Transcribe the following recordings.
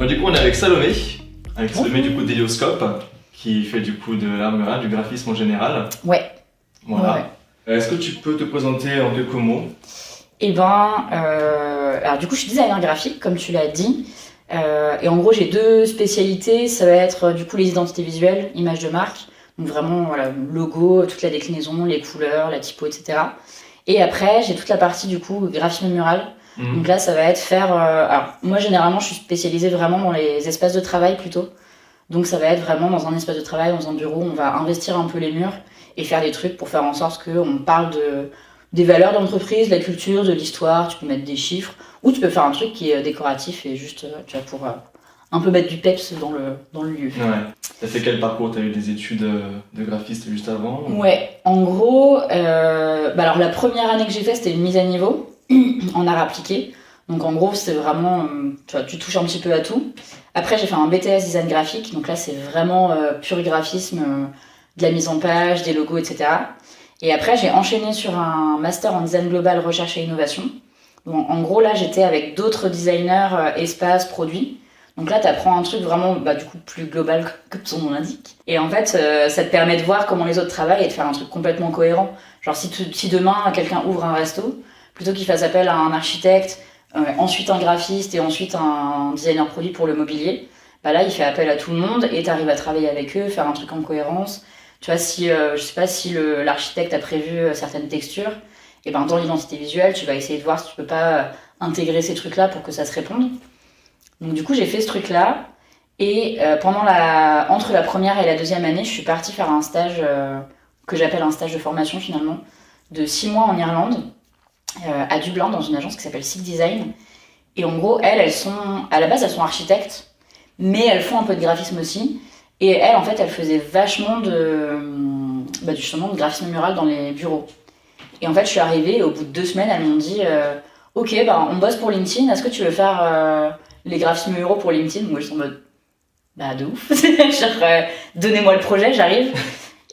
Bon, du coup, on est avec Salomé du coup d'Hélioscope, qui fait du coup de l'art mural, du graphisme en général. Ouais. Voilà. Ouais. Est-ce que tu peux te présenter en quelques mots? Alors du coup, je suis designer graphique, comme tu l'as dit. Et en gros, j'ai deux spécialités. Ça va être du coup les identités visuelles, images de marque. Donc vraiment, voilà, le logo, toute la déclinaison, les couleurs, la typo, etc. Et après, j'ai toute la partie du coup graphisme mural. Donc là, ça va être faire... alors moi, généralement, je suis spécialisée vraiment dans les espaces de travail plutôt. Donc ça va être vraiment dans un espace de travail, dans un bureau, on va investir un peu les murs et faire des trucs pour faire en sorte qu'on parle des valeurs d'entreprise, de la culture, de l'histoire. Tu peux mettre des chiffres ou tu peux faire un truc qui est décoratif et juste tu vois, pour un peu mettre du peps dans le lieu. Ouais. T'as fait quel parcours? T'as eu des études de graphiste juste avant ou... Ouais, en gros, alors la première année que j'ai fait, c'était une mise à niveau en art appliqué. Donc en gros, c'est vraiment, tu vois, tu touches un petit peu à tout. Après, j'ai fait un BTS design graphique, donc là, c'est vraiment pur graphisme, de la mise en page, des logos, etc. Et après, j'ai enchaîné sur un master en design global, recherche et innovation. Donc en gros, là, j'étais avec d'autres designers, espace, produits. Donc là, tu apprends un truc vraiment, du coup, plus global, comme son nom l'indique. Et en fait, ça te permet de voir comment les autres travaillent et de faire un truc complètement cohérent. Genre, si demain, quelqu'un ouvre un resto, plutôt qu'il fasse appel à un architecte, ensuite un graphiste et ensuite un designer produit pour le mobilier, là, il fait appel à tout le monde et tu arrives à travailler avec eux, faire un truc en cohérence. Tu vois, si, je sais pas, si l'architecte a prévu certaines textures, et dans l'identité visuelle, tu vas essayer de voir si tu peux pas intégrer ces trucs-là pour que ça se réponde. Donc du coup, j'ai fait ce truc-là. Et entre la première et la deuxième année, je suis partie faire un stage que j'appelle un stage de formation finalement, de 6 mois en Irlande, à Dublin, dans une agence qui s'appelle Silk Design. Et en gros, à la base, elles sont architectes, mais elles font un peu de graphisme aussi. Et elles, en fait, elles faisaient vachement justement de graphisme mural dans les bureaux. Et en fait, je suis arrivée et au bout de 2 semaines, elles m'ont dit Ok, on bosse pour LinkedIn, est-ce que tu veux faire les graphismes muraux pour LinkedIn? Moi, je suis en mode de ouf. Genre, donnez-moi le projet, j'arrive.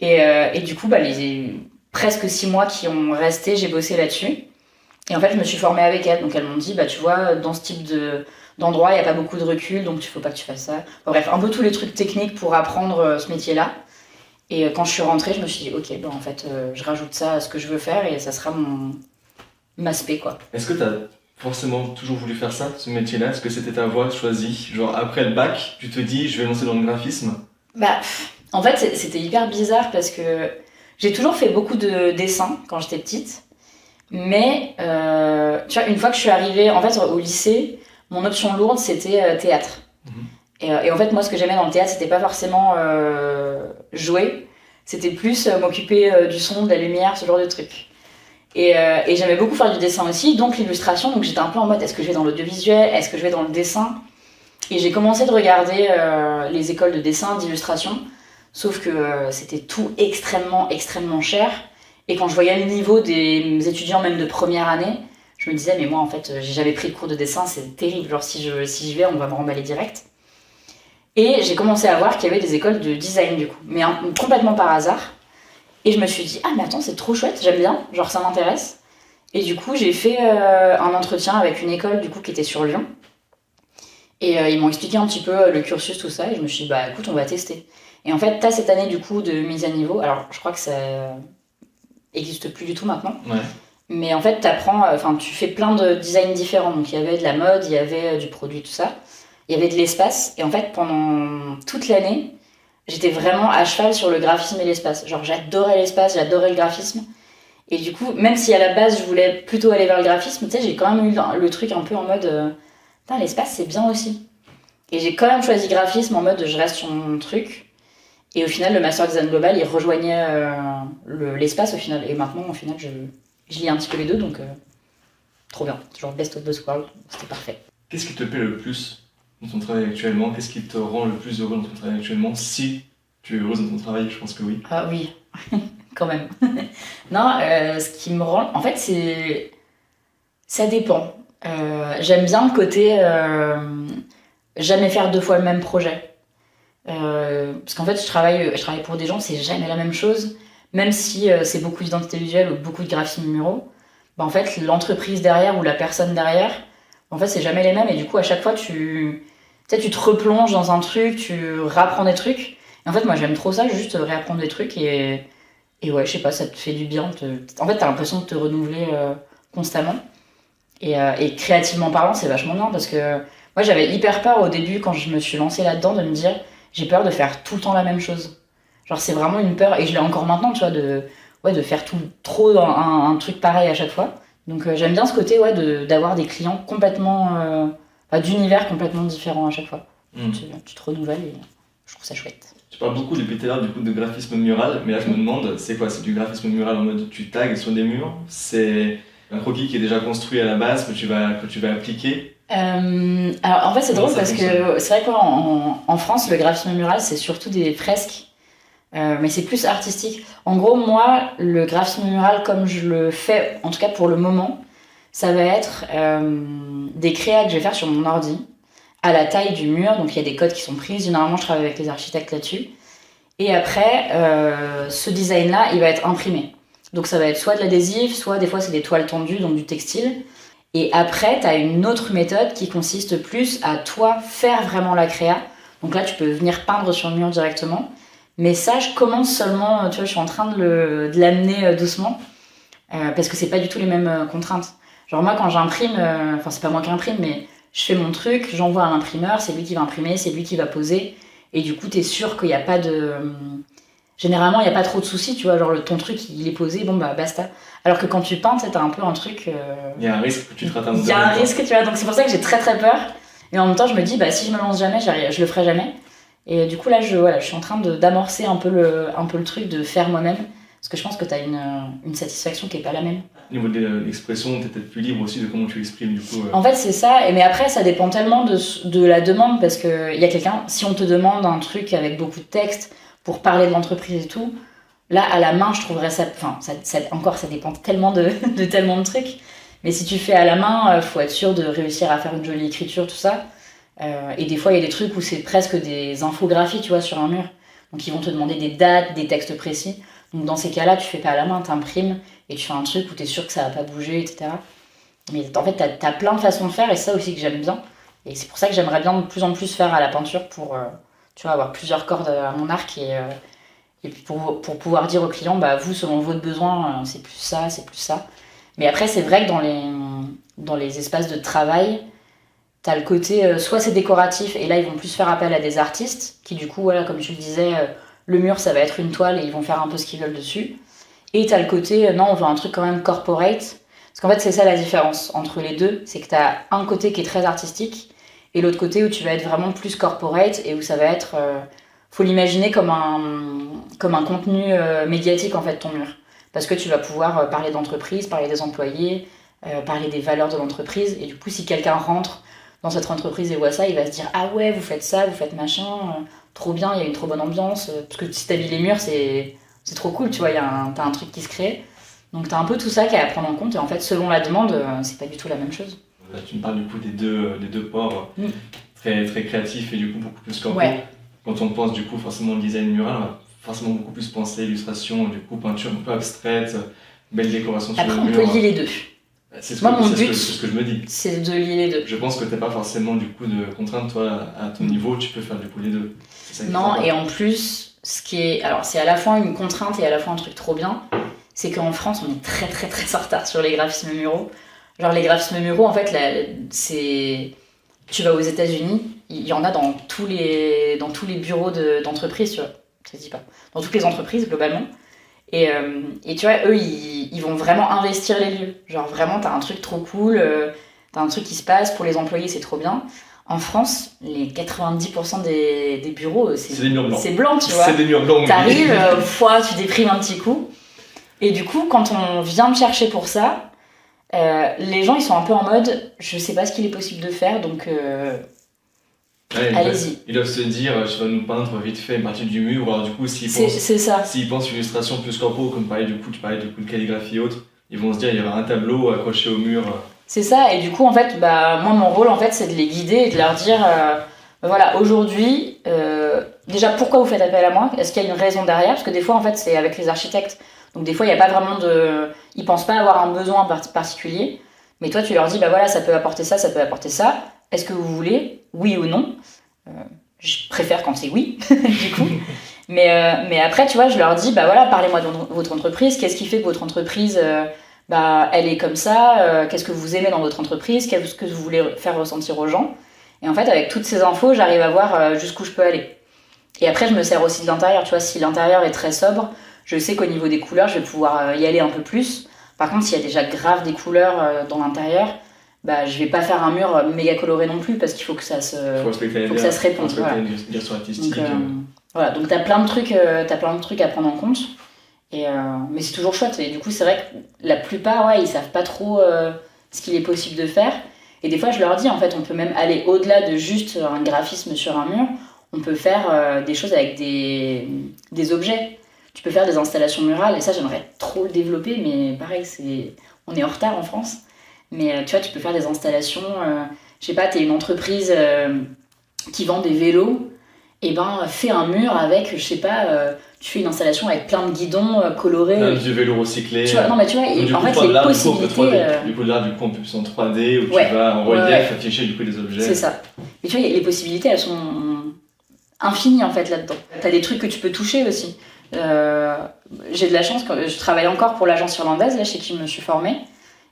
Et du coup, les presque 6 mois qui ont resté, j'ai bossé là-dessus. Et en fait, je me suis formée avec elles. Donc, elles m'ont dit tu vois, dans ce type d'endroit, il n'y a pas beaucoup de recul, donc il faut pas que tu fasses ça. Bref, un peu tous les trucs techniques pour apprendre ce métier-là. Et quand je suis rentrée, je me suis dit, ok, en fait, je rajoute ça à ce que je veux faire et ça sera ma spé, quoi. Est-ce que t'as forcément toujours voulu faire ça, ce métier-là? Est-ce que c'était ta voie choisie? Genre, après le bac, tu te dis, je vais lancer dans le graphisme? En fait, c'était hyper bizarre parce que j'ai toujours fait beaucoup de dessins quand j'étais petite. Mais, tu vois, une fois que je suis arrivée, en fait, au lycée, mon option lourde, c'était théâtre. Et en fait, moi, ce que j'aimais dans le théâtre, c'était pas forcément jouer, c'était plus m'occuper du son, de la lumière, ce genre de trucs. Et j'aimais beaucoup faire du dessin aussi, donc l'illustration. Donc j'étais un peu en mode, est-ce que je vais dans l'audiovisuel, est-ce que je vais dans le dessin? Et j'ai commencé de regarder les écoles de dessin, d'illustration, sauf que c'était tout extrêmement, extrêmement cher. Et quand je voyais le niveau des étudiants, même de première année, je me disais, mais moi, en fait, j'ai jamais pris de cours de dessin, c'est terrible. Genre, si j'y vais, on va me remballer direct. Et j'ai commencé à voir qu'il y avait des écoles de design, du coup, mais complètement par hasard. Et je me suis dit, mais attends, c'est trop chouette, j'aime bien, genre, ça m'intéresse. Et du coup, j'ai fait un entretien avec une école, du coup, qui était sur Lyon. Et ils m'ont expliqué un petit peu le cursus, tout ça, et je me suis dit, écoute, on va tester. Et en fait, t'as cette année, du coup, de mise à niveau. Alors, je crois que ça existe plus du tout maintenant. Ouais. Mais en fait, tu fais plein de designs différents. Donc, il y avait de la mode, il y avait du produit, tout ça. Il y avait de l'espace. Et en fait, pendant toute l'année, j'étais vraiment à cheval sur le graphisme et l'espace. Genre, j'adorais l'espace, j'adorais le graphisme. Et du coup, même si à la base, je voulais plutôt aller vers le graphisme, tu sais, j'ai quand même eu le truc un peu en mode l'espace, c'est bien aussi. Et j'ai quand même choisi graphisme en mode je reste sur mon truc. Et au final, le Master Design Global, il rejoignait l'espace au final. Et maintenant, au final, je lis un petit peu les deux, donc trop bien. Genre best of both worlds, c'était parfait. Qu'est-ce qui te plaît le plus dans ton travail actuellement? Qu'est-ce qui te rend le plus heureux dans ton travail actuellement? Si tu es heureuse dans ton travail, je pense que oui. Ah oui, quand même. Non, ce qui me rend... En fait, ça dépend. J'aime bien le côté jamais faire 2 fois le même projet. Parce qu'en fait, je travaille pour des gens, c'est jamais la même chose. Même si c'est beaucoup d'identité visuelle ou beaucoup de graphismes muraux, en fait, l'entreprise derrière ou la personne derrière, en fait, c'est jamais les mêmes. Et du coup, à chaque fois, sais, tu te replonges dans un truc, tu réapprends des trucs. Et en fait, moi, j'aime trop ça, juste réapprendre des trucs et ouais, je sais pas, ça te fait du bien. En fait, t'as l'impression de te renouveler constamment. Et créativement parlant, c'est vachement bien parce que moi, j'avais hyper peur au début quand je me suis lancée là-dedans de me dire j'ai peur de faire tout le temps la même chose. Genre, c'est vraiment une peur, et je l'ai encore maintenant, tu vois, de faire trop un truc pareil à chaque fois. Donc, j'aime bien ce côté, ouais, d'avoir des clients complètement. D'univers complètement différents à chaque fois. Tu te renouvelles et je trouve ça chouette. Tu parles beaucoup depuis tout à l'heure du coup de graphisme mural, mais là je me demande, c'est quoi? C'est du graphisme mural en mode tu tags sur des murs? C'est un croquis qui est déjà construit à la base que tu vas appliquer? Alors en fait c'est drôle parce que c'est vrai qu'en France le graphisme mural c'est surtout des fresques, mais c'est plus artistique. En gros moi le graphisme mural comme je le fais, en tout cas pour le moment, ça va être des créas que je vais faire sur mon ordi à la taille du mur, donc il y a des codes qui sont pris. Généralement je travaille avec les architectes là-dessus. Et après, ce design-là, il va être imprimé. Donc ça va être soit de l'adhésif, soit des fois c'est des toiles tendues, donc du textile. Et après, tu as une autre méthode qui consiste plus à toi faire vraiment la créa. Donc là, tu peux venir peindre sur le mur directement. Mais ça, je commence seulement, tu vois, je suis en train de l'amener doucement. Parce que c'est pas du tout les mêmes contraintes. Genre moi, quand j'imprime, enfin c'est pas moi qui imprime, mais je fais mon truc, j'envoie à l'imprimeur, c'est lui qui va imprimer, c'est lui qui va poser. Et du coup, t'es sûr qu'il n'y a pas de... Généralement, il n'y a pas trop de soucis, tu vois, genre ton truc, il est posé, bon bah basta. Alors que quand tu peins, t'as un peu un truc... Il y a un risque que tu te rates un peu. Il y a un risque, tu vois, donc c'est pour ça que j'ai très très peur. Et en même temps, je me dis, bah si je me lance jamais, je le ferai jamais. Et du coup, là, je suis en train d'amorcer un peu le truc, de faire moi-même. Parce que je pense que t'as une satisfaction qui est pas la même. Au niveau de l'expression, t'es peut-être plus libre aussi de comment tu exprimes du coup. En fait, c'est ça. Mais après, ça dépend tellement de la demande. Parce qu'il y a quelqu'un, si on te demande un truc avec beaucoup de texte pour parler de l'entreprise et tout, là, à la main, je trouverais ça... Enfin, encore, ça dépend tellement de tellement de trucs. Mais si tu fais à la main, faut être sûr de réussir à faire une jolie écriture, tout ça. Et des fois, il y a des trucs où c'est presque des infographies, tu vois, sur un mur. Donc, ils vont te demander des dates, des textes précis. Donc, dans ces cas-là, tu fais pas à la main, t'imprimes et tu fais un truc où t'es sûr que ça va pas bouger, etc. Mais en fait, t'as plein de façons de faire et c'est ça aussi que j'aime bien. Et c'est pour ça que j'aimerais bien de plus en plus faire à la peinture pour, tu vois, avoir plusieurs cordes à mon arc et puis pour pouvoir dire aux clients, bah, vous, selon votre besoin, c'est plus ça, c'est plus ça. Mais après, c'est vrai que dans les espaces de travail, t'as le côté, soit c'est décoratif, et là, ils vont plus faire appel à des artistes, qui du coup, voilà, comme tu le disais, le mur, ça va être une toile, et ils vont faire un peu ce qu'ils veulent dessus. Et t'as le côté, non, on veut un truc quand même corporate. Parce qu'en fait, c'est ça la différence entre les deux, c'est que t'as un côté qui est très artistique, et l'autre côté où tu vas être vraiment plus corporate, et où ça va être... faut l'imaginer comme un contenu médiatique, en fait, ton mur. Parce que tu vas pouvoir parler d'entreprise, parler des employés, parler des valeurs de l'entreprise, et du coup, si quelqu'un rentre dans cette entreprise et voit ça, il va se dire « Ah ouais, vous faites ça, vous faites machin, trop bien, il y a une trop bonne ambiance. » Parce que si t'habilles les murs, c'est trop cool, tu vois, t'as un truc qui se crée. Donc t'as un peu tout ça qui est à prendre en compte, et en fait, selon la demande, c'est pas du tout la même chose. Là, tu me parles du coup des deux ports très, très créatifs et du coup beaucoup plus corpo. Ouais. Quand on pense du coup forcément au design mural, on va forcément beaucoup plus penser illustration, du coup peinture un peu abstraite, belle décoration sur Après, le on mur. peut lier les deux. C'est ce, Moi, que, mon c'est ce but, que- c'est ce que je me dis. c'est de lier les deux. Je pense que t'as pas forcément du coup de contraintes, toi, à ton niveau, tu peux faire du coup les deux. C'est ça qui est Non, sympa. et en plus, alors c'est à la fois une contrainte et à la fois un truc trop bien, c'est qu'en France, on est très très très en retard sur les graphismes muraux. Genre les graphismes muraux, en fait, tu vas aux États-Unis, il y en a dans tous les bureaux d'entreprise, tu vois, ça se dit pas, dans toutes les entreprises globalement. Et tu vois, eux, ils vont vraiment investir les lieux. Genre vraiment, t'as un truc trop cool, t'as un truc qui se passe, pour les employés, c'est trop bien. En France, les 90% des bureaux, C'est des murs blancs. c'est blanc, tu vois. C'est des murs blancs. oui. T'arrives, tu déprimes un petit coup. Et du coup, quand on vient me chercher pour ça, les gens, ils sont un peu en mode, je sais pas ce qu'il est possible de faire, donc Ouais, allez-y. Ils doivent se dire, tu vas nous peindre vite fait une partie du mur, ou alors du coup, C'est ça. s'ils pensent illustration plus corpo, comme tu parlais du coup de calligraphie et autres, ils vont se dire, il y aura un tableau accroché au mur. C'est ça, et du coup, en fait, bah, moi, mon rôle, en fait, c'est de les guider et de leur dire, bah, voilà, aujourd'hui, déjà, pourquoi vous faites appel à moi? Est-ce qu'il y a une raison derrière? Parce que des fois, en fait, c'est avec les architectes. Donc, des fois, il n'y a pas vraiment de... Ils pensent pas avoir un besoin particulier. Mais toi, tu leur dis, bah voilà, ça peut apporter ça, ça peut apporter ça. Est-ce que vous voulez? Oui ou non? Je préfère quand c'est oui, du coup. Mais après, tu vois, je leur dis, bah voilà, parlez-moi de votre entreprise. Qu'est-ce qui fait que votre entreprise, elle est comme ça? Qu'est-ce que vous aimez dans votre entreprise? Qu'est-ce que vous voulez faire ressentir aux gens? Et en fait, avec toutes ces infos, j'arrive à voir jusqu'où je peux aller. Et après, je me sers aussi de l'intérieur. Tu vois, si l'intérieur est très sobre, je sais qu'au niveau des couleurs, je vais pouvoir y aller un peu plus. Par contre, s'il y a déjà grave des couleurs dans l'intérieur, bah, je vais pas faire un mur méga coloré non plus parce qu'il faut que ça se réponde. Voilà. Une direction artistique. Donc, voilà, donc t'as plein de trucs à prendre en compte. Mais c'est toujours chouette. Et du coup, c'est vrai que la plupart, ils savent pas trop ce qu'il est possible de faire. Et des fois, je leur dis, en fait, on peut même aller au-delà de juste un graphisme sur un mur. On peut faire des choses avec des objets. Tu peux faire des installations murales. Et ça, j'aimerais trop le développer. Mais pareil, on est en retard en France. Mais tu vois, tu peux faire des installations. Je sais pas, t'es une entreprise qui vend des vélos. Et ben, fais un mur avec, je sais pas, tu fais une installation avec plein de guidons colorés. Du vélo recyclé. Tu vois, non, mais tu vois, en fait, les possibilités. Du coup, là, on peut plus en 3D, où tu vas en relief afficher du coup les objets. C'est ça. Mais tu vois, les possibilités, elles sont infinies en fait là-dedans. T'as des trucs que tu peux toucher aussi. J'ai de la chance, je travaille encore pour l'agence irlandaise, là, chez qui je me suis formée.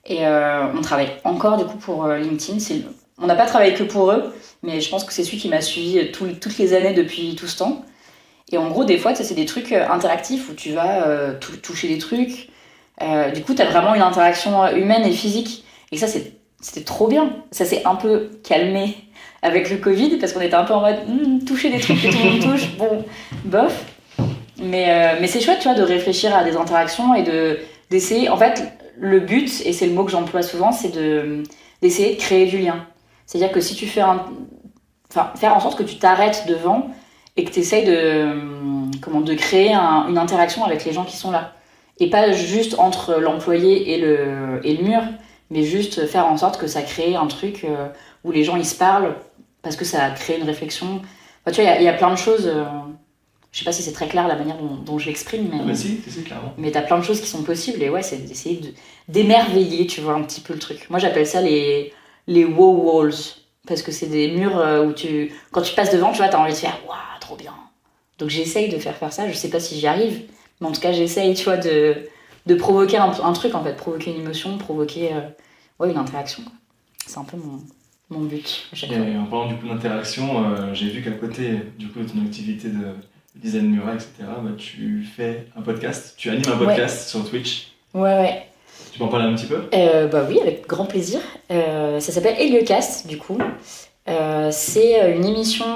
Et on travaille encore du coup pour LinkedIn. On n'a pas travaillé que pour eux, mais je pense que c'est celui qui m'a suivi toutes les années depuis tout ce temps. Et en gros, des fois, c'est des trucs interactifs où tu vas toucher des trucs. Du coup, tu as vraiment une interaction humaine et physique. Et ça, c'était trop bien. Ça s'est un peu calmé avec le Covid, parce qu'on était un peu en mode toucher des trucs que tout le monde touche, bon, bof. Mais c'est chouette, tu vois, de réfléchir à des interactions et d'essayer. En fait, le but, et c'est le mot que j'emploie souvent, c'est d'essayer de créer du lien. C'est-à-dire que si tu fais faire en sorte que tu t'arrêtes devant et que tu essayes de créer une interaction avec les gens qui sont là. Et pas juste entre l'employé et le mur, mais juste faire en sorte que ça crée un truc où les gens ils se parlent parce que ça crée une réflexion. Enfin, tu vois, il y a plein de choses. Je sais pas si c'est très clair la manière dont je l'exprime, mais. Ah bah si, c'est clairement. Mais t'as plein de choses qui sont possibles et c'est d'essayer d'émerveiller, tu vois, un petit peu le truc. Moi j'appelle ça les wow walls. Parce que c'est des murs où quand tu passes devant, tu vois, t'as envie de faire waouh, trop bien. Donc j'essaye de faire ça, je sais pas si j'y arrive, mais en tout cas j'essaye, tu vois, de provoquer un truc en fait, provoquer une émotion, provoquer une interaction. Quoi. C'est un peu mon but à chaque fois. Et en parlant du coup d'interaction, j'ai vu qu'à côté du coup de ton activité de design mural, etc., bah, tu fais un podcast, tu animes un podcast sur Twitch. Ouais. Tu peux en parler un petit peu ? Bah oui, avec grand plaisir. Ça s'appelle Heliocast, du coup. C'est une émission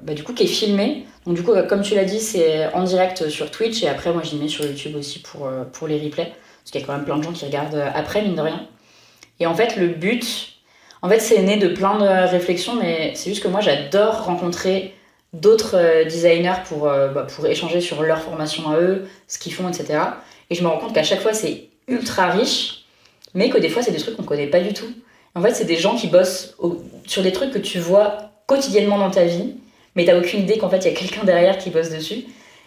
du coup, qui est filmée. Donc du coup, comme tu l'as dit, c'est en direct sur Twitch. Et après, moi, j'y mets sur YouTube aussi pour les replays. Parce qu'il y a quand même plein de gens qui regardent après, mine de rien. Et en fait, le but... En fait, c'est né de plein de réflexions. Mais c'est juste que moi, j'adore rencontrer d'autres designers pour échanger sur leur formation à eux, ce qu'ils font, etc. Et je me rends compte qu'à chaque fois, c'est ultra riche, mais que des fois c'est des trucs qu'on connaît pas du tout. En fait, c'est des gens qui bossent sur des trucs que tu vois quotidiennement dans ta vie, mais t'as aucune idée qu'en fait il y a quelqu'un derrière qui bosse dessus.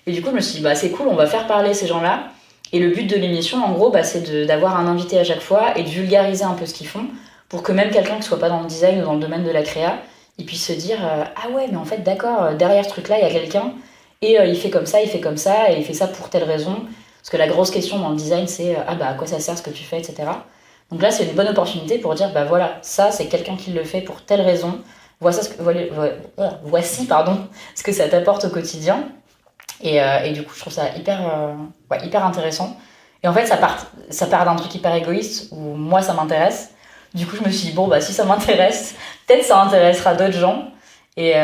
Et du coup, je me suis dit, c'est cool, on va faire parler ces gens-là. Et le but de l'émission, en gros, c'est d'avoir un invité à chaque fois et de vulgariser un peu ce qu'ils font pour que même quelqu'un qui soit pas dans le design ou dans le domaine de la créa, il puisse se dire ah ouais, mais en fait, d'accord, derrière ce truc-là, il y a quelqu'un et il fait comme ça, et il fait ça pour telle raison. Parce que la grosse question dans le design, c'est à quoi ça sert ce que tu fais, etc. Donc là, c'est une bonne opportunité pour dire voilà, ça, c'est quelqu'un qui le fait pour telle raison. Voici ce que ça t'apporte au quotidien. Et du coup, je trouve ça hyper intéressant. Et en fait, ça part d'un truc hyper égoïste où moi, ça m'intéresse. Du coup, je me suis dit, si ça m'intéresse, peut-être ça intéressera d'autres gens. Et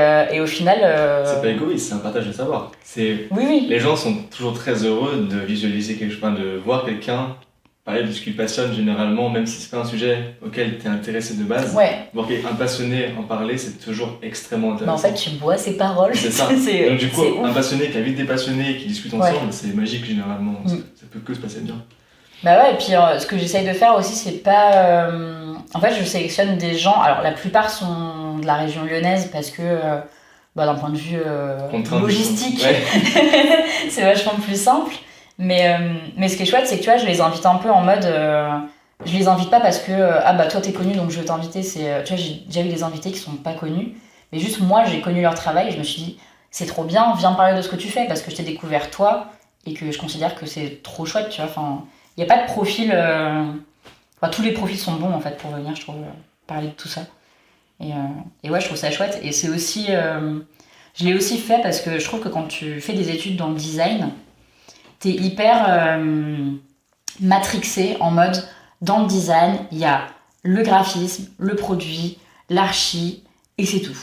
au final... C'est pas égoïste, c'est un partage de savoir. Oui. Les gens sont toujours très heureux de visualiser quelque chose, de voir quelqu'un parler de ce qu'il passionne généralement, même si c'est pas un sujet auquel tu es intéressé de base. Ouais. Voir un passionné en parler, c'est toujours extrêmement intéressant. En fait, tu bois ses paroles. C'est ça. Donc du coup, un passionné qui invite des passionnés qui discutent ensemble, c'est magique généralement. Ça peut que se passer bien. Bah ouais, et puis ce que j'essaye de faire aussi, c'est pas... En fait, je sélectionne des gens... Alors, la plupart sont de la région lyonnaise parce que, d'un point de vue logistique, c'est vachement plus simple. Mais ce qui est chouette, c'est que tu vois, je les invite un peu en mode... je les invite pas parce que, toi t'es connu donc je veux t'inviter. Tu vois, j'ai déjà eu des invités qui sont pas connus. Mais juste, moi, j'ai connu leur travail et je me suis dit, c'est trop bien, viens parler de ce que tu fais parce que je t'ai découvert toi et que je considère que c'est trop chouette, tu vois. Enfin, il n'y a pas de profil. Enfin, tous les profils sont bons en fait pour venir, je trouve, parler de tout ça. Et ouais, je trouve ça chouette. Et c'est aussi. Je l'ai aussi fait parce que je trouve que quand tu fais des études dans le design, t'es hyper matrixé en mode dans le design, il y a le graphisme, le produit, l'archi, et c'est tout.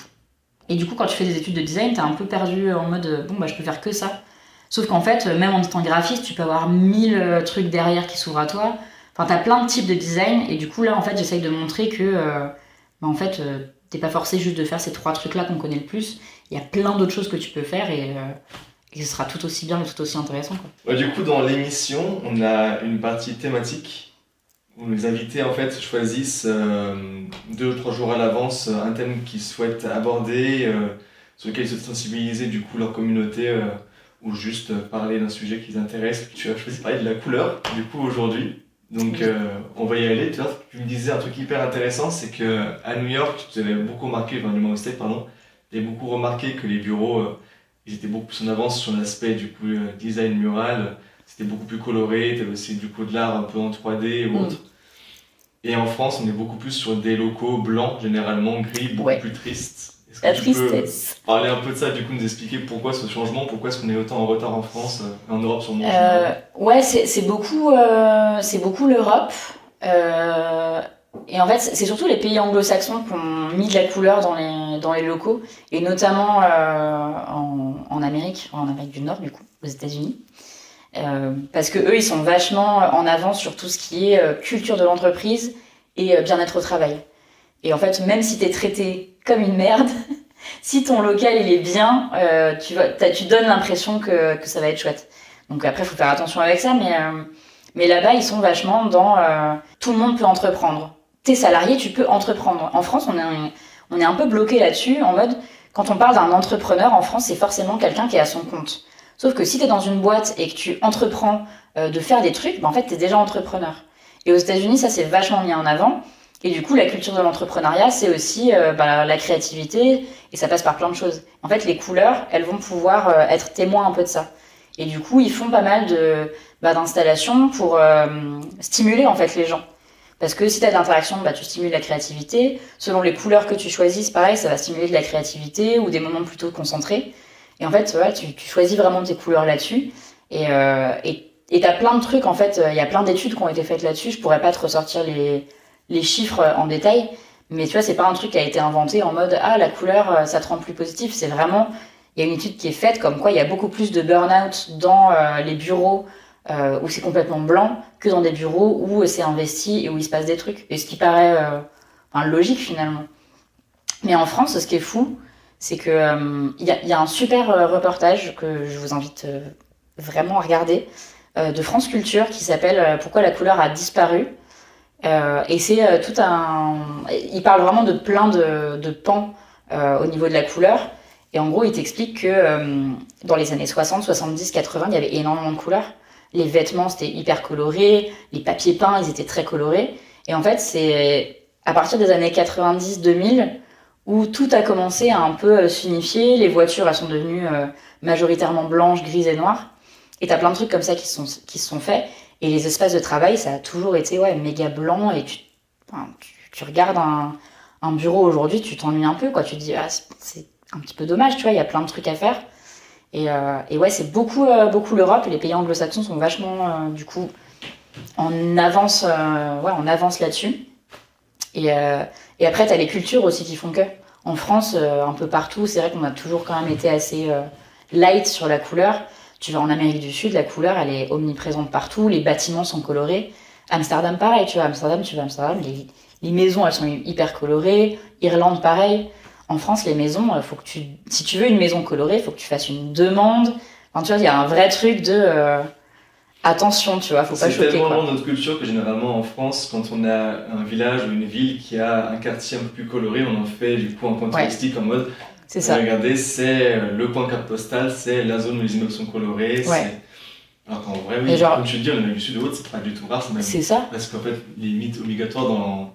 Et du coup, quand tu fais des études de design, t'es un peu perdu en mode bon, bah je peux faire que ça. Sauf qu'en fait, même en étant graphiste, tu peux avoir 1000 trucs derrière qui s'ouvrent à toi. Enfin, t'as plein de types de design, et du coup, là, en fait, j'essaye de montrer que, bah, en fait, t'es pas forcé juste de faire ces 3 trucs-là qu'on connaît le plus. Il y a plein d'autres choses que tu peux faire, et ce sera tout aussi bien et tout aussi intéressant, quoi. Ouais, du coup, dans l'émission, on a une partie thématique où les invités en fait choisissent 2 ou 3 jours à l'avance un thème qu'ils souhaitent aborder, sur lequel ils souhaitent sensibiliser du coup leur communauté, ou juste parler d'un sujet qui les intéresse. Tu as choisi de parler de la couleur du coup aujourd'hui. Donc on va y aller. Tu vois, tu me disais un truc hyper intéressant, c'est que à New York, tu avais beaucoup remarqué, enfin du New York State, pardon, tu avais beaucoup remarqué que les bureaux ils étaient beaucoup plus en avance sur l'aspect du coup design mural. C'était beaucoup plus coloré, tu avais aussi du coup de l'art un peu en 3D ou autre. Et en France, on est beaucoup plus sur des locaux blancs, généralement gris, beaucoup plus tristes. Est-ce que La tu peux tristesse. parler un peu de ça, du coup nous expliquer pourquoi ce changement, pourquoi est-ce qu'on est autant en retard en France et en Europe sûrement? Ouais, c'est beaucoup l'Europe. Et en fait, c'est surtout les pays anglo-saxons qui ont mis de la couleur dans les locaux, et notamment en Amérique du Nord, du coup, aux États-Unis. Parce que eux, ils sont vachement en avance sur tout ce qui est culture de l'entreprise et bien-être au travail. Et en fait, même si t'es traité comme une merde, si ton local il est bien, tu donnes l'impression que ça va être chouette. Donc après, il faut faire attention avec ça, mais là-bas, ils sont vachement dans tout le monde peut entreprendre. T'es salarié, tu peux entreprendre. En France, on est un peu bloqué là-dessus, en mode, quand on parle d'un entrepreneur en France, c'est forcément quelqu'un qui est à son compte. Sauf que si t'es dans une boîte et que tu entreprends de faire des trucs, bah en fait, t'es déjà entrepreneur. Et aux États-Unis, ça, c'est vachement mis en avant. Et du coup, la culture de l'entrepreneuriat, c'est aussi la créativité, et ça passe par plein de choses. En fait, les couleurs, elles vont pouvoir être témoins un peu de ça. Et du coup, ils font pas mal d'installations pour stimuler en fait les gens. Parce que si tu as de l'interaction, tu stimules la créativité. Selon les couleurs que tu choisis, pareil, ça va stimuler de la créativité ou des moments plutôt concentrés. Et en fait, voilà, tu choisis vraiment tes couleurs là-dessus. Et t'as plein de trucs, en fait, il y a plein d'études qui ont été faites là-dessus. Je pourrais pas te ressortir les chiffres en détail. Mais tu vois, c'est pas un truc qui a été inventé en mode « Ah, la couleur, ça te rend plus positif ». C'est vraiment... Il y a une étude qui est faite comme quoi il y a beaucoup plus de burn-out dans les bureaux où c'est complètement blanc que dans des bureaux où c'est investi et où il se passe des trucs. Et ce qui paraît logique finalement. Mais en France, ce qui est fou, c'est que y a un super reportage que je vous invite vraiment à regarder de France Culture qui s'appelle Pourquoi la couleur a disparu. Et c'est tout un... Il parle vraiment de plein de pans au niveau de la couleur. Et en gros, il t'explique que dans les années 60, 70, 80, il y avait énormément de couleurs. Les vêtements, c'était hyper coloré. Les papiers peints, ils étaient très colorés. Et en fait, c'est à partir des années 90, 2000, où tout a commencé à un peu s'unifier. Les voitures, elles sont devenues majoritairement blanches, grises et noires. Et t'as plein de trucs comme ça qui se sont faits. Et les espaces de travail, ça a toujours été méga blanc. Et tu regardes un bureau aujourd'hui, tu t'ennuies un peu, quoi. Tu te dis, ah, c'est un petit peu dommage, tu vois, il y a plein de trucs à faire. Et ouais, c'est beaucoup l'Europe, et les pays anglo-saxons sont vachement, du coup, en avance là-dessus. Et après, t'as les cultures aussi qui font que. En France, un peu partout, c'est vrai qu'on a toujours quand même été assez light sur la couleur. Tu vas en Amérique du Sud, la couleur, elle est omniprésente partout, les bâtiments sont colorés. Amsterdam, pareil, tu vas à Amsterdam, les maisons, elles sont hyper colorées. Irlande, pareil. En France, les maisons, si tu veux une maison colorée, il faut que tu fasses une demande. Enfin, tu vois, il y a un vrai truc de attention, tu vois, faut pas choquer. C'est tellement loin de notre culture que généralement en France, quand on a un village ou une ville qui a un quartier un peu plus coloré, on en fait du coup un coin touristique en mode. C'est ça. Regardez, c'est le coin carte postale, c'est la zone où les immeubles sont colorés. Ouais. Alors qu'en vrai, oui, comme tu le dis, en Amérique du Sud ou autre, c'est pas du tout rare. C'est ça. Parce qu'en fait, limite obligatoire dans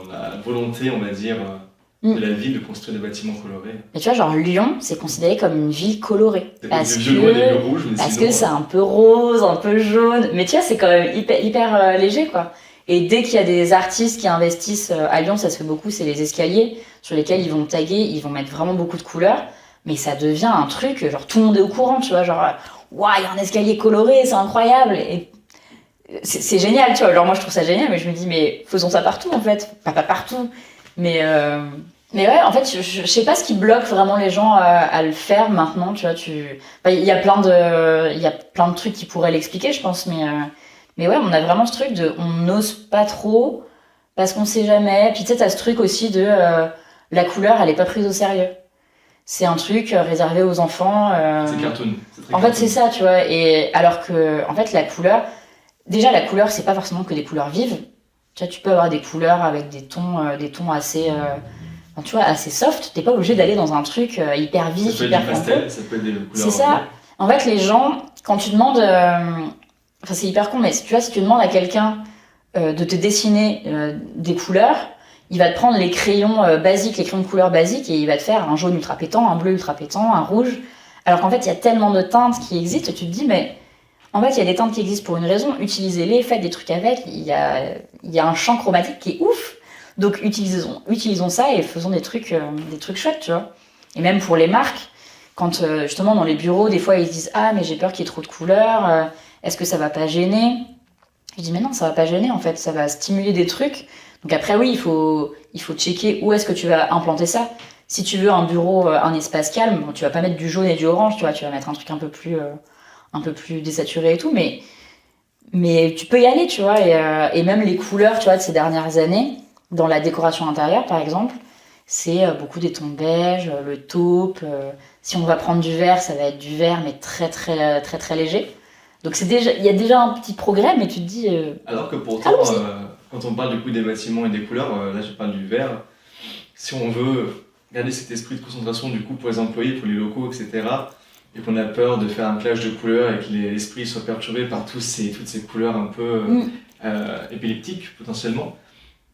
la volonté, on va dire, de la ville de construire des bâtiments colorés. Mais tu vois, genre Lyon, c'est considéré comme une ville colorée. Parce que c'est un peu rose, un peu jaune. Mais tu vois, c'est quand même hyper léger, quoi. Et dès qu'il y a des artistes qui investissent à Lyon, ça se fait beaucoup, c'est les escaliers sur lesquels ils vont taguer, ils vont mettre vraiment beaucoup de couleurs. Mais ça devient un truc, genre tout le monde est au courant, tu vois, genre, waouh, il y a un escalier coloré, c'est incroyable. Et c'est génial, tu vois. Alors moi, je trouve ça génial, mais je me dis, mais faisons ça partout, en fait. Pas partout, mais ouais, en fait, je sais pas ce qui bloque vraiment les gens à le faire maintenant, tu vois. Il y a plein de trucs qui pourraient l'expliquer, je pense, mais ouais, on a vraiment ce truc de, on n'ose pas trop parce qu'on sait jamais. Puis tu sais, t'as ce truc aussi de la couleur, elle est pas prise au sérieux. C'est un truc réservé aux enfants. C'est cartoon. En fait, c'est ça, tu vois. Et alors que, en fait, la couleur, c'est pas forcément que des couleurs vives. Tu vois, tu peux avoir des couleurs avec des tons assez, tu vois, assez soft. T'es pas obligé d'aller dans un truc hyper vif, hyper pastel, ça peut être des couleurs. C'est ça. En fait, les gens, quand tu demandes, enfin, c'est hyper con, mais tu vois, si tu demandes à quelqu'un de te dessiner des couleurs, il va te prendre les crayons basiques, les crayons de couleur basiques, et il va te faire un jaune ultra pétant, un bleu ultra pétant, un rouge. Alors qu'en fait, il y a tellement de teintes qui existent, tu te dis, mais en fait, il y a des teintes qui existent pour une raison, utilisez-les, faites des trucs avec, il y a un champ chromatique qui est ouf, donc utilisons ça et faisons des trucs chouettes, tu vois. Et même pour les marques, quand justement dans les bureaux, des fois ils se disent, ah mais j'ai peur qu'il y ait trop de couleurs, est-ce que ça va pas gêner ? Je dis, mais non, ça va pas gêner en fait, ça va stimuler des trucs. Donc après, oui, il faut checker où est-ce que tu vas implanter ça. Si tu veux un bureau, un espace calme, bon, tu vas pas mettre du jaune et du orange, tu vois, tu vas mettre un truc un peu plus désaturé et tout, mais tu peux y aller, tu vois, et même les couleurs, tu vois, de ces dernières années, dans la décoration intérieure, par exemple, c'est beaucoup des tons beige, le taupe. Si on va prendre du vert, ça va être du vert, mais très, très, très, très léger. Donc il y a déjà un petit progrès, mais tu te dis... Alors que pourtant, quand on parle du coup des bâtiments et des couleurs, là je parle du vert, si on veut garder cet esprit de concentration du coup pour les employés, pour les locaux, etc., et qu'on a peur de faire un clash de couleurs et que l'esprit soit perturbé par toutes ces couleurs un peu épileptiques potentiellement,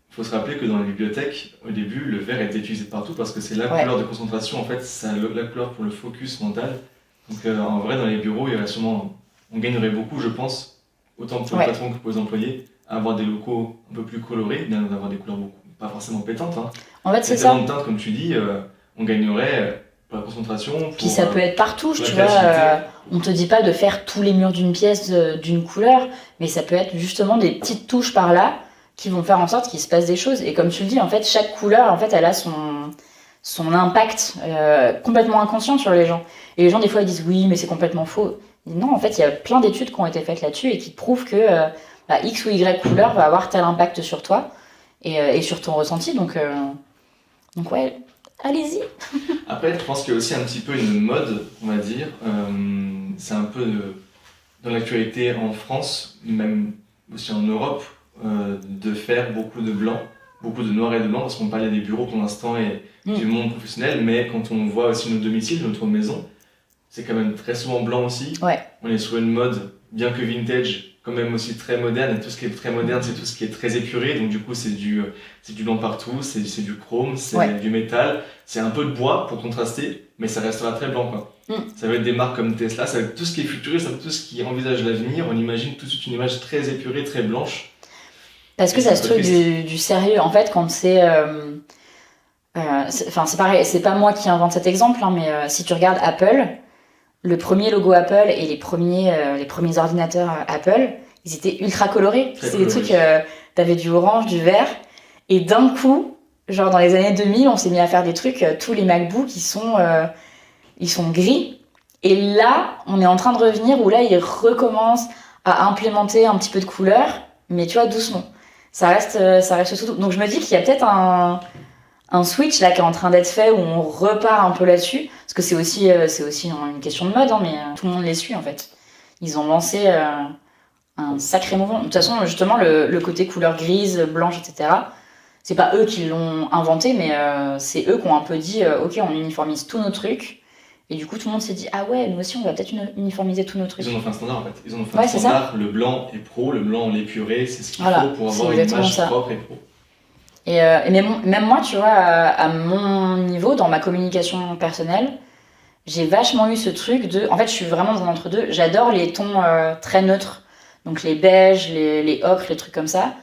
il faut se rappeler que dans la bibliothèque, au début, le vert était utilisé partout parce que c'est la couleur de concentration, en fait, c'est la couleur pour le focus mental. Donc en vrai, dans les bureaux, il y aurait sûrement... On gagnerait beaucoup, je pense, autant pour les patrons que pour les employés, à avoir des locaux un peu plus colorés, bien d'avoir des couleurs pas forcément pétantes. Hein. En fait, c'est ça. De teintes, comme tu dis, on gagnerait pour la concentration. Puis ça peut être partout, tu vois. On te dit pas de faire tous les murs d'une pièce d'une couleur, mais ça peut être justement des petites touches par là qui vont faire en sorte qu'il se passe des choses. Et comme tu le dis, en fait, chaque couleur, en fait, elle a son impact complètement inconscient sur les gens. Et les gens, des fois, ils disent oui, mais c'est complètement faux. Et non, en fait, il y a plein d'études qui ont été faites là-dessus et qui prouvent que X ou Y couleur va avoir tel impact sur toi et sur ton ressenti. Donc ouais, allez-y. Après, je pense qu'il y a aussi un petit peu une mode, on va dire. C'est un peu dans l'actualité en France, même aussi en Europe, de faire beaucoup de blanc, beaucoup de noir et de blanc, parce qu'on parlait des bureaux pour l'instant et du monde professionnel, mais quand on voit aussi nos domiciles, notre maison, c'est quand même très souvent blanc aussi. Ouais. On est sur une mode, bien que vintage, quand même aussi très moderne. Et tout ce qui est très moderne, c'est tout ce qui est très épuré. Donc du coup, c'est du blanc partout, c'est du chrome, c'est du métal. C'est un peu de bois pour contraster, mais ça restera très blanc, quoi. Ça va être des marques comme Tesla, ça va être tout ce qui est futuriste, ça va être tout ce qui envisage l'avenir. On imagine tout de suite une image très épurée, très blanche. Parce que ça se trouve du sérieux. En fait, quand c'est... c'est pareil, c'est pas moi qui invente cet exemple, hein, mais si tu regardes Apple... Le premier logo Apple et les premiers ordinateurs Apple, ils étaient ultra colorés. C'était des trucs, t'avais du orange, du vert. Et d'un coup, genre dans les années 2000, on s'est mis à faire des trucs, tous les MacBooks, ils sont gris. Et là, on est en train de revenir où là, ils recommencent à implémenter un petit peu de couleur, mais tu vois, doucement. Ça reste tout. Donc je me dis qu'il y a peut-être un switch là qui est en train d'être fait où on repart un peu là-dessus, parce que c'est aussi une question de mode, hein, mais tout le monde les suit en fait. Ils ont lancé un sacré mouvement. De toute façon, justement, le côté couleur grise, blanche, etc., c'est pas eux qui l'ont inventé, mais c'est eux qui ont un peu dit ok, on uniformise tous nos trucs, et du coup tout le monde s'est dit ah ouais, nous aussi on va peut-être uniformiser tous nos trucs. Ils en ont fait un standard en fait. Ils en ont fait un standard, le blanc est pro, le blanc on l'épuré, c'est ce qu'il faut pour avoir une image propre et pro. Même moi, tu vois, à mon niveau, dans ma communication personnelle, j'ai vachement eu ce truc de. En fait, je suis vraiment dans l'entre-deux. J'adore les tons très neutres. Donc les beiges, les ocres, les trucs comme ça.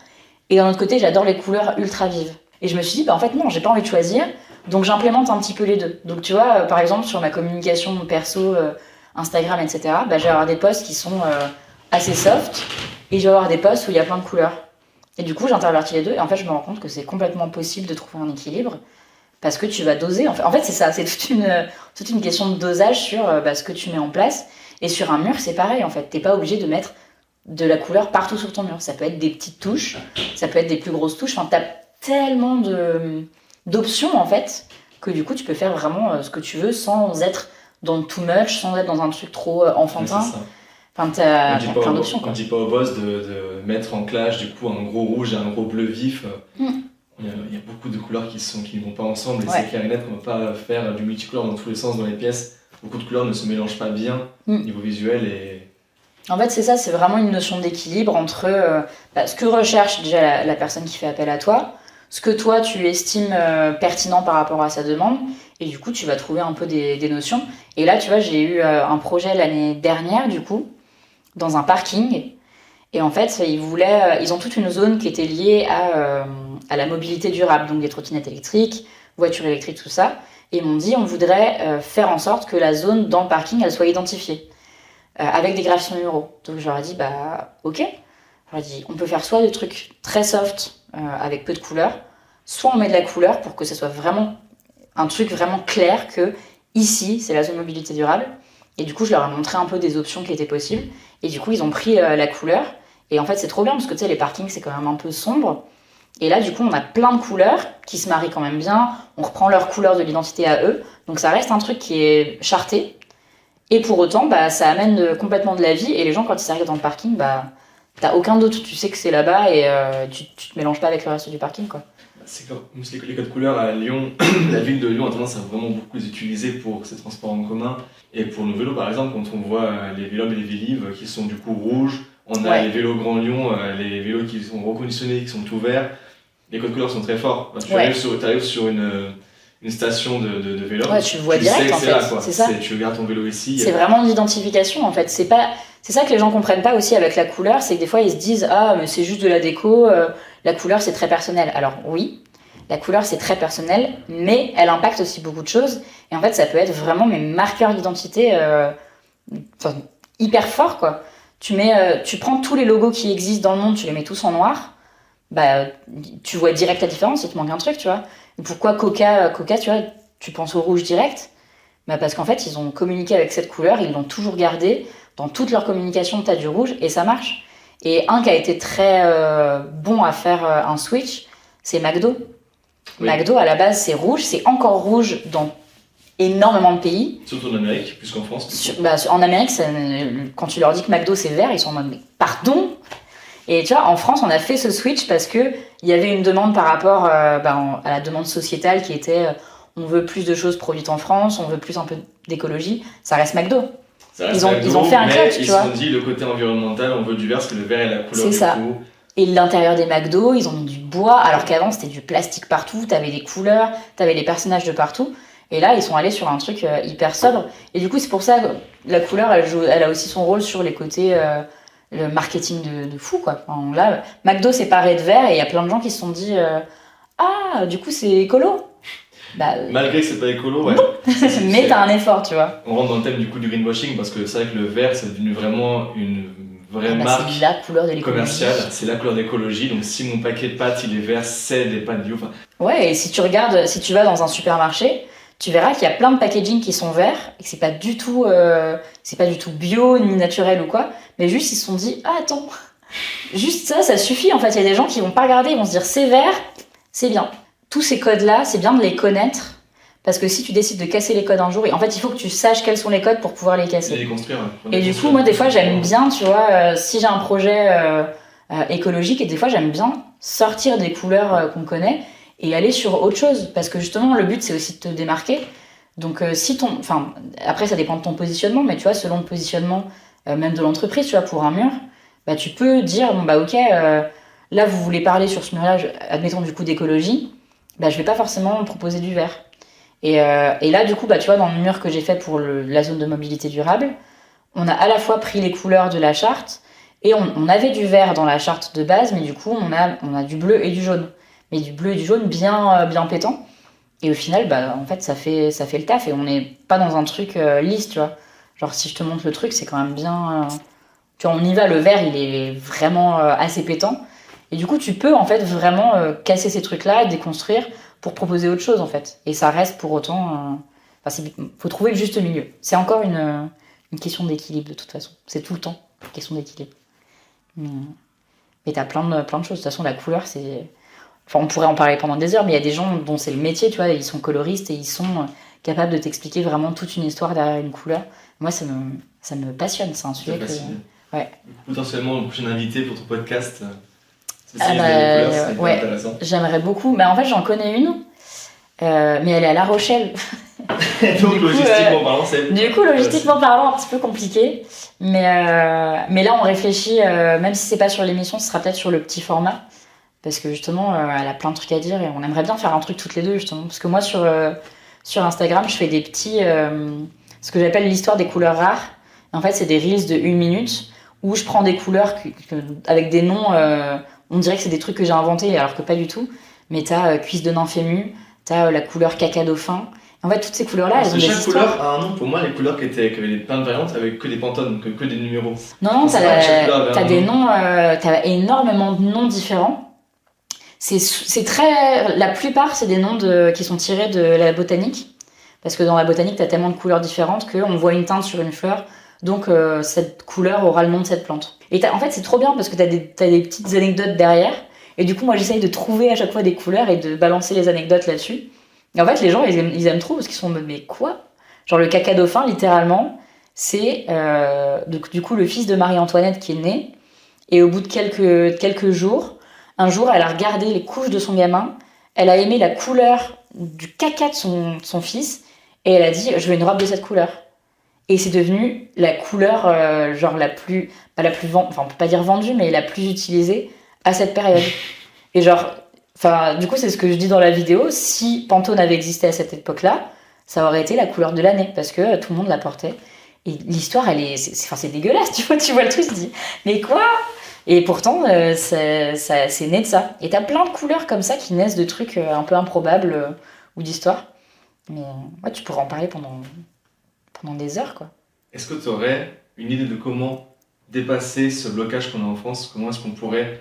Et d'un autre côté, j'adore les couleurs ultra vives. Et je me suis dit, bah en fait, non, j'ai pas envie de choisir. Donc j'implémente un petit peu les deux. Donc tu vois, par exemple, sur ma communication perso, Instagram, etc., bah, je vais avoir des posts qui sont assez soft. Et je vais avoir des posts où il y a plein de couleurs. Et du coup, j'intervertis les deux. Et en fait, je me rends compte que c'est complètement possible de trouver un équilibre. Parce que tu vas doser. En fait c'est ça. C'est toute une question de dosage sur ce que tu mets en place. Et sur un mur, c'est pareil, en fait. T'es pas obligé de mettre de la couleur partout sur ton mur. Ça peut être des petites touches, ça peut être des plus grosses touches. Enfin, t'as tellement d'options, en fait, que du coup, tu peux faire vraiment ce que tu veux sans être dans le too much, sans être dans un truc trop enfantin. Ouais, Enfin, t'as plein d'options. On dit pas au boss de mettre en clash du coup un gros rouge et un gros bleu vif. Il y a beaucoup de couleurs qui ne vont pas ensemble et c'est clair et net qu'on ne va pas faire du multicolore dans tous les sens dans les pièces. Beaucoup de couleurs ne se mélangent pas bien au niveau visuel et... En fait, c'est ça, c'est vraiment une notion d'équilibre entre ce que recherche déjà la personne qui fait appel à toi, ce que toi tu estimes pertinent par rapport à sa demande, et du coup tu vas trouver un peu des notions. Et là, tu vois, j'ai eu un projet l'année dernière, du coup, dans un parking, et en fait, ils ont toute une zone qui était liée à la mobilité durable, donc des trottinettes électriques, voitures électriques, tout ça, et ils m'ont dit on voudrait faire en sorte que la zone dans le parking, elle soit identifiée. Avec des graphismes muraux. Donc je leur ai dit, bah ok. Je leur ai dit, on peut faire soit des trucs très soft avec peu de couleurs, soit on met de la couleur pour que ça soit vraiment un truc vraiment clair que ici, c'est la zone mobilité durable. Et du coup, je leur ai montré un peu des options qui étaient possibles. Et du coup, ils ont pris la couleur. Et en fait, c'est trop bien parce que tu sais, les parkings, c'est quand même un peu sombre. Et là, du coup, on a plein de couleurs qui se marient quand même bien. On reprend leur couleur de l'identité à eux. Donc ça reste un truc qui est charté. Et pour autant, bah, ça amène complètement de la vie. Et les gens, quand ils arrivent dans le parking, bah, t'as aucun doute. Tu sais que c'est là-bas et tu te mélanges pas avec le reste du parking, quoi. C'est comme les codes couleurs à Lyon. La ville de Lyon a tendance à vraiment beaucoup les utiliser pour ses transports en commun. Et pour nos vélos, par exemple, quand on voit les Vélib et les Vélib qui sont du coup rouges, on a les vélos Grand Lyon, les vélos qui sont reconditionnés, qui sont tout verts. Les codes couleurs sont très forts. Tu arrives sur une station de vélo, tu le vois direct, en fait. Là, quoi. C'est ça. Tu regardes ton vélo ici. C'est vraiment de l'identification, en fait. C'est ça que les gens comprennent pas aussi avec la couleur, c'est que des fois ils se disent ah mais c'est juste de la déco, la couleur c'est très personnel. Alors oui, la couleur c'est très personnel, mais elle impacte aussi beaucoup de choses. Et en fait ça peut être vraiment mes marqueurs d'identité hyper forts, quoi. Tu prends tous les logos qui existent dans le monde, tu les mets tous en noir. Bah, tu vois direct la différence, il te manque un truc, tu vois. Et pourquoi Coca, tu vois, tu penses au rouge direct? Bah parce qu'en fait, ils ont communiqué avec cette couleur, ils l'ont toujours gardée. Dans toute leur communication, t'as du rouge et ça marche. Et un qui a été très bon à faire un switch, c'est McDo. Oui. McDo, à la base, c'est rouge, c'est encore rouge dans énormément de pays. Surtout en Amérique, plus qu'en France. En Amérique, quand tu leur dis que McDo c'est vert, ils sont en mode mais pardon. Et tu vois, en France, on a fait ce switch parce qu'il y avait une demande par rapport à la demande sociétale qui était on veut plus de choses produites en France, on veut plus un peu d'écologie. Ça reste McDo. Ils ont fait un clutch, tu vois. Ils se sont dit le côté environnemental, on veut du vert parce que le vert est la couleur du coup. Et l'intérieur des McDo, ils ont mis du bois, alors qu'avant c'était du plastique partout, t'avais des couleurs, t'avais les personnages de partout. Et là, ils sont allés sur un truc hyper sobre. Et du coup, c'est pour ça que la couleur, elle a aussi son rôle sur les côtés... le marketing de fou, quoi. Enfin, là, McDo s'est paré de vert et il y a plein de gens qui se sont dit ah, du coup, c'est écolo. Malgré que c'est pas écolo, ouais. Mais t'as un effort, tu vois. On rentre dans le thème du coup du greenwashing parce que c'est vrai que le vert, c'est devenu vraiment une vraie marque c'est la couleur de commerciale. C'est la couleur d'écologie. Donc si mon paquet de pâtes il est vert, c'est des pâtes bio. Enfin... Ouais, et si tu vas dans un supermarché, tu verras qu'il y a plein de packaging qui sont verts et que c'est pas du tout bio ni naturel ou quoi, mais juste ils se sont dit ah attends, juste ça suffit en fait. Il y a des gens qui vont pas regarder, ils vont se dire c'est vert, c'est bien. Tous ces codes là, c'est bien de les connaître parce que si tu décides de casser les codes un jour, en fait il faut que tu saches quels sont les codes pour pouvoir les casser. Et les construire. Et du coup moi des fois j'aime bien, tu vois, si j'ai un projet écologique et des fois j'aime bien sortir des couleurs qu'on connaît et aller sur autre chose, parce que justement le but c'est aussi de te démarquer. Donc après ça dépend de ton positionnement, mais tu vois, selon le positionnement même de l'entreprise, tu vois, pour un mur, bah tu peux dire bon bah ok, Là, vous voulez parler sur ce mur-là, admettons du coup d'écologie, bah, je vais pas forcément proposer du vert. Et là, du coup, bah, tu vois, dans le mur que j'ai fait pour la zone de mobilité durable, on a à la fois pris les couleurs de la charte, et on avait du vert dans la charte de base, mais du coup, on a du bleu et du jaune. Mais du bleu et du jaune bien pétant. Et au final, bah, en fait, ça fait le taf, et on n'est pas dans un truc lisse, tu vois. Genre, si je te montre le truc, c'est quand même bien... tu vois, on y va, le vert, il est vraiment assez pétant. Et du coup, tu peux, en fait, vraiment casser ces trucs-là, déconstruire, pour proposer autre chose, en fait. Et ça reste pour autant... faut trouver le juste milieu. C'est encore une question d'équilibre, de toute façon. C'est tout le temps une question d'équilibre. Mais t'as plein de choses. De toute façon, la couleur, c'est... Enfin, on pourrait en parler pendant des heures, mais il y a des gens dont c'est le métier, tu vois, ils sont coloristes et ils sont capables de t'expliquer vraiment toute une histoire derrière une couleur. Moi, ça me passionne, c'est un sujet que... Ouais. Potentiellement, le prochain invité pour ton podcast, spécialiste des couleurs, c'est ouais, intéressant. J'aimerais beaucoup. Mais en fait, j'en connais une, mais elle est à La Rochelle. Donc, logistiquement parlant, c'est... Du coup, logistiquement parlant, un petit peu compliqué. Mais là, on réfléchit, même si c'est pas sur l'émission, ce sera peut-être sur le petit format. Parce que justement, elle a plein de trucs à dire et on aimerait bien faire un truc toutes les deux, justement. Parce que moi, sur Instagram, je fais des petits... ce que j'appelle l'histoire des couleurs rares. Et en fait, c'est des reels de 1 minute où je prends des couleurs avec des noms... on dirait que c'est des trucs que j'ai inventés, alors que pas du tout. Mais t'as cuisse de nymphémie, t'as la couleur caca dauphin. En fait, toutes ces couleurs-là, elles ont des histoires. Chaque couleur a un nom. Pour moi, les couleurs qui avaient plein de variantes avec que des pantones, que des numéros. Non, t'as des noms, t'as énormément de noms différents. C'est très... La plupart, c'est des noms qui sont tirés de la botanique. Parce que dans la botanique, t'as tellement de couleurs différentes qu'on voit une teinte sur une fleur. Donc, cette couleur aura le nom de cette plante. Et en fait, c'est trop bien parce que t'as des petites anecdotes derrière. Et du coup, moi, j'essaye de trouver à chaque fois des couleurs et de balancer les anecdotes là-dessus. Et en fait, les gens, ils aiment trop parce qu'ils sont... Mais quoi ? Genre, le caca dauphin, littéralement, c'est du coup le fils de Marie-Antoinette qui est né. Et au bout de quelques jours... Un jour, elle a regardé les couches de son gamin, elle a aimé la couleur du caca de son fils, et elle a dit « je veux une robe de cette couleur ». Et c'est devenu la couleur, genre la plus enfin on peut pas dire vendue, mais la plus utilisée à cette période. Et genre, enfin, du coup, c'est ce que je dis dans la vidéo, si Pantone avait existé à cette époque-là, ça aurait été la couleur de l'année, parce que tout le monde la portait. Et l'histoire, c'est dégueulasse, tu vois le truc, tu te dis « mais quoi ?» Et pourtant, c'est né de ça. Et t'as plein de couleurs comme ça qui naissent de trucs un peu improbables ou d'histoires. Mais ouais, tu pourrais en parler pendant des heures, quoi. Est-ce que tu aurais une idée de comment dépasser ce blocage qu'on a en France ? Comment est-ce qu'on pourrait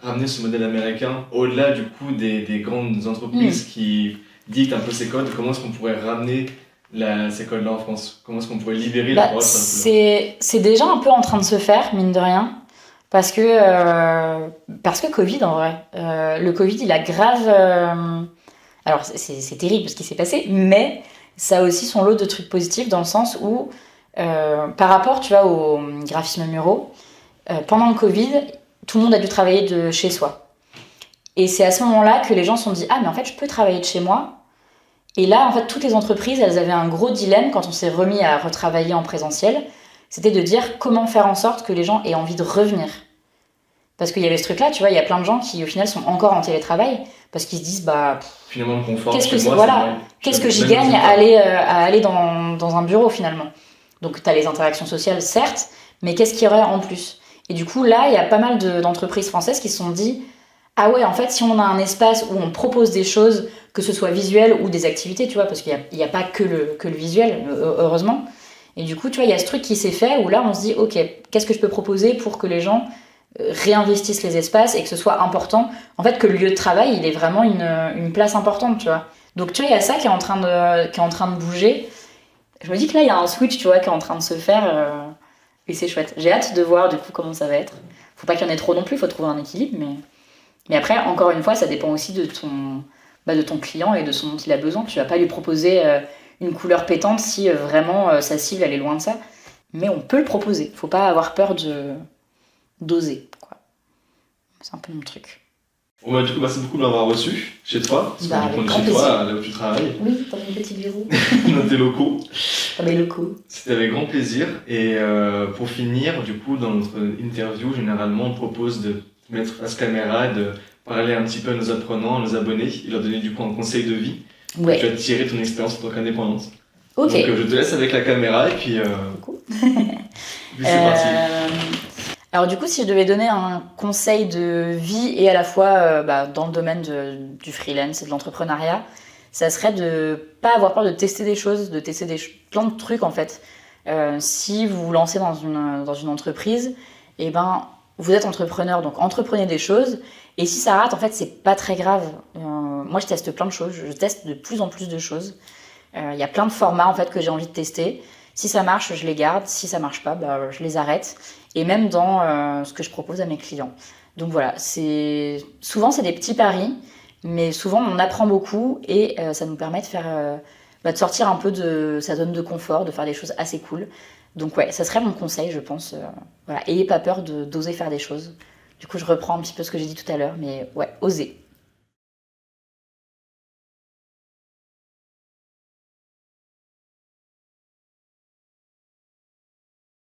ramener ce modèle américain au-delà du coup des grandes entreprises qui dictent un peu ces codes ? Comment est-ce qu'on pourrait ramener ces codes-là en France ? Comment est-ce qu'on pourrait libérer la parole sur la couleur ? C'est déjà un peu en train de se faire, mine de rien. Parce que Covid, en vrai. Le Covid, il a grave... Alors, c'est terrible ce qui s'est passé, mais ça a aussi son lot de trucs positifs dans le sens où, par rapport, tu vois, aux graphismes muraux, pendant le Covid, tout le monde a dû travailler de chez soi. Et c'est à ce moment-là que les gens se sont dit « Ah, mais en fait, je peux travailler de chez moi ». Et là, en fait, toutes les entreprises, elles avaient un gros dilemme quand on s'est remis à retravailler en présentiel. C'était de dire comment faire en sorte que les gens aient envie de revenir. Parce qu'il y avait ce truc-là, tu vois, il y a plein de gens qui, au final, sont encore en télétravail parce qu'ils se disent, bah... Finalement, le confort, qu'est-ce que j'y gagne à aller dans un bureau, finalement ? Donc, tu as les interactions sociales, certes, mais qu'est-ce qu'il y aurait en plus ? Et du coup, là, il y a pas mal d'entreprises françaises qui se sont dit, ah ouais, en fait, si on a un espace où on propose des choses, que ce soit visuel ou des activités, tu vois, parce qu'il n'y a pas que le visuel, heureusement. Et du coup, tu vois, il y a ce truc qui s'est fait où là, on se dit, ok, qu'est-ce que je peux proposer pour que les gens réinvestissent les espaces et que ce soit important. En fait, que le lieu de travail, il est vraiment une place importante, tu vois. Donc, tu vois, il y a ça qui est en train de bouger. Je me dis que là, il y a un switch, tu vois, qui est en train de se faire et c'est chouette. J'ai hâte de voir, du coup, comment ça va être. Faut pas qu'il y en ait trop non plus, faut trouver un équilibre, mais après, encore une fois, ça dépend aussi de ton client et de ce dont il a besoin. Tu vas pas lui proposer une couleur pétante si vraiment sa cible, elle est loin de ça. Mais on peut le proposer. Faut pas avoir peur d'oser, quoi. C'est un peu mon truc. Bon bah, du coup, merci beaucoup de m'avoir reçu chez toi, parce qu'on est chez toi, là où tu travailles. Oui, dans mon petit bureau. Dans tes locaux. les locaux. C'était avec grand plaisir. Et pour finir, du coup, dans notre interview, généralement, on propose de mettre face caméra et de parler un petit peu à nos apprenants, à nos abonnés, et leur donner du coup un conseil de vie. Ouais. Tu vas tirer ton expérience en tant qu'indépendante. Ok. Donc je te laisse avec la caméra et puis Coucou. c'est parti. Alors du coup, si je devais donner un conseil de vie et à la fois dans le domaine du freelance et de l'entrepreneuriat, ça serait de pas avoir peur de tester des choses, de tester plein de trucs en fait. Si vous vous lancez dans une entreprise, et ben vous êtes entrepreneur, donc entreprenez des choses. Et si ça rate, en fait, c'est pas très grave. Moi, je teste plein de choses, je teste de plus en plus de choses. Il y a plein de formats en fait que j'ai envie de tester. Si ça marche, je les garde. Si ça marche pas, je les arrête. Et même dans ce que je propose à mes clients. Donc voilà, souvent c'est des petits paris, mais souvent on apprend beaucoup et ça nous permet de faire, de sortir un peu de sa zone de confort, de faire des choses assez cool. Donc ouais, ça serait mon conseil, je pense. Voilà, ayez pas peur d'oser faire des choses. Du coup, je reprends un petit peu ce que j'ai dit tout à l'heure, mais ouais, osez.